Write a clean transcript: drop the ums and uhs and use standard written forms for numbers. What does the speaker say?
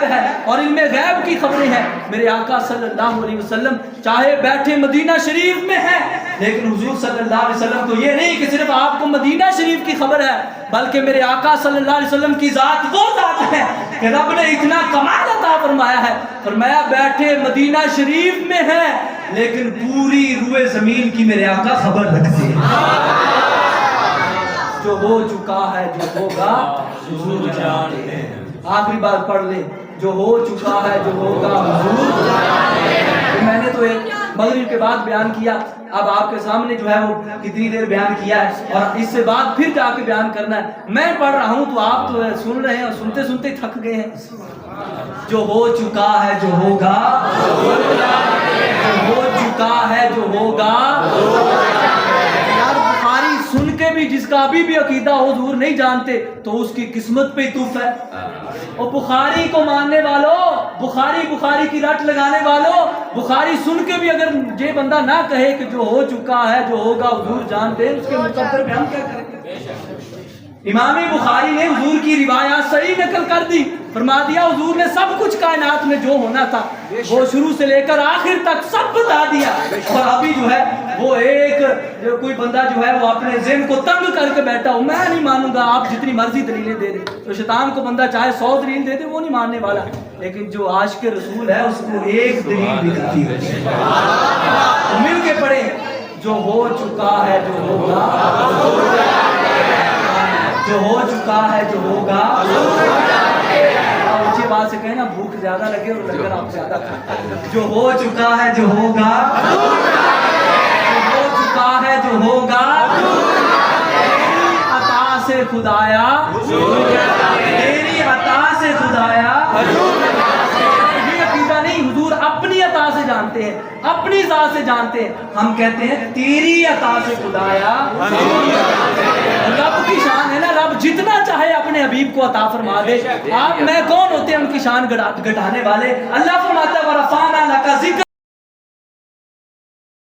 غیب ہے اور علم غیب کی خبریں ہیں۔ میرے آقا صلی اللہ علیہ وسلم چاہے بیٹھے مدینہ شریف میں ہیں، لیکن حضور صلی اللہ علیہ وسلم کو یہ نہیں کہ صرف آپ کو مدینہ شریف کی خبر ہے، بلکہ میرے آقا صلی اللہ علیہ وسلم کی ذات وہ ذات ہے کہ رب نے اتنا کمال عطا فرمایا ہے، فرمایا بیٹھے مدینہ شریف میں ہے لیکن پوری روئے زمین کی میرے آقا خبر رکھتے ہیں۔ جو ہو چکا ہے جو ہوگا حضور جانتے ہیں۔ آخری بات پڑھ لیں، جو ہو چکا ہے جو ہوگا حضور جانتے ہیں۔ میں نے تو ایک مغرب کے بعد بیان کیا، اب آپ کے سامنے جو ہے وہ کتنی دیر بیان کیا ہے اور اس سے بعد پھر جا کے بیان کرنا ہے۔ میں پڑھ رہا ہوں تو آپ تو سن رہے ہیں اور سنتے سنتے تھک گئے ہیں۔ جو ہو چکا ہے جو ہوگا، جو ہو چکا ہے جو ہوگا، سن کے بھی جس کا ابھی بھی عقیدہ حضور نہیں جانتے تو اس کی قسمت پہ تف ہے۔ اور بخاری کو ماننے والوں، بخاری کی رٹ لگانے والوں، بخاری سن کے بھی اگر یہ بندہ نہ کہے کہ جو ہو چکا ہے جو ہوگا حضور جانتے ہیں، اس کے مقدر پہ ہم کیا کریں؟ امام بخاری نے حضور کی روایات صحیح نقل کر دی، فرما دیا حضور نے سب کچھ کائنات میں جو ہونا تھا وہ شروع سے لے کر آخر تک سب بتا دیا۔ اور ابھی جو ہے وہ ایک کوئی بندہ جو ہے وہ اپنے ذہن کو تنگ کر کے بیٹھا ہو، میں نہیں مانوں گا، آپ جتنی مرضی دلیلیں دے دیں، تو شیطان کو بندہ چاہے 100 دلیل دے دے وہ نہیں ماننے والا، لیکن جو عاشق رسول ہے اس کو ایک دلیل بھی دکھتی ہے۔ مل کے پڑھیں، جو ہو چکا ہے جو ہوگا، جو ہو چکا ہے جو ہوگا، اونچی بات سے کہیں نا بھوک زیادہ لگے اور لگے آپ زیادہ کھائیں۔ جو ہو چکا ہے جو ہوگا، جو ہو چکا ہے جو ہوگا، تیری عطا سے خدایا، تیری عطا سے خدایا، یہ عقیدہ نہیں، حضور اپنی عطا سے جانتے ہیں، اپنی ذات سے جانتے ہیں، ہم کہتے ہیں تیری عطا سے خدایا۔ رب کی شان ہے نا، رب جتنا چاہے اپنے حبیب کو عطا فرما دے، آپ میں کون ہوتے ہیں ان کی شان گھٹانے والے؟ اللہ فرماتا ہے وَرَفَعْنَا لَكَ ذِكْرَكَ